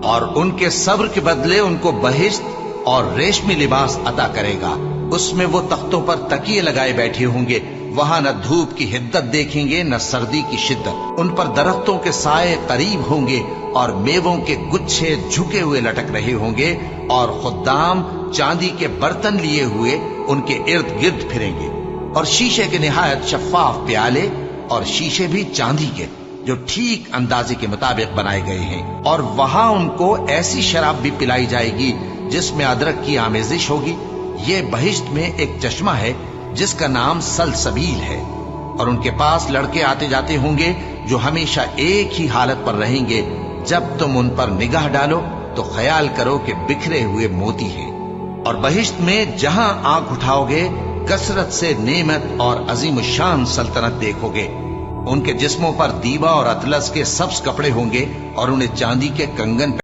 اور ان کے صبر کے بدلے ان کو بہشت اور ریشمی لباس عطا کرے گا۔ اس میں وہ تختوں پر تکیے لگائے بیٹھے ہوں گے، وہاں نہ دھوپ کی حدت دیکھیں گے نہ سردی کی شدت۔ ان پر درختوں کے سائے قریب ہوں گے اور میووں کے گچھے جھکے ہوئے لٹک رہے ہوں گے، اور خدام چاندی کے برتن لیے ہوئے ان کے ارد گرد پھریں گے، اور شیشے کے نہایت شفاف پیالے، اور شیشے بھی چاندی کے جو ٹھیک اندازے کے مطابق بنائے گئے ہیں۔ اور وہاں ان کو ایسی شراب بھی پلائی جائے گی جس میں ادرک کی آمیزش ہوگی۔ یہ بہشت میں ایک چشمہ ہے جس کا نام سلسبیل ہے، اور ان کے پاس لڑکے آتے جاتے ہوں گے جو ہمیشہ ایک ہی حالت پر رہیں گے۔ جب تم ان پر نگاہ ڈالو تو خیال کرو کہ بکھرے ہوئے موتی ہیں۔ اور بہشت میں جہاں آنکھ اٹھاؤ گے کثرت سے نعمت اور عظیم الشان سلطنت دیکھو گے۔ ان کے جسموں پر دیبا اور اطلس کے سبز کپڑے ہوں گے، اور انہیں چاندی کے کنگن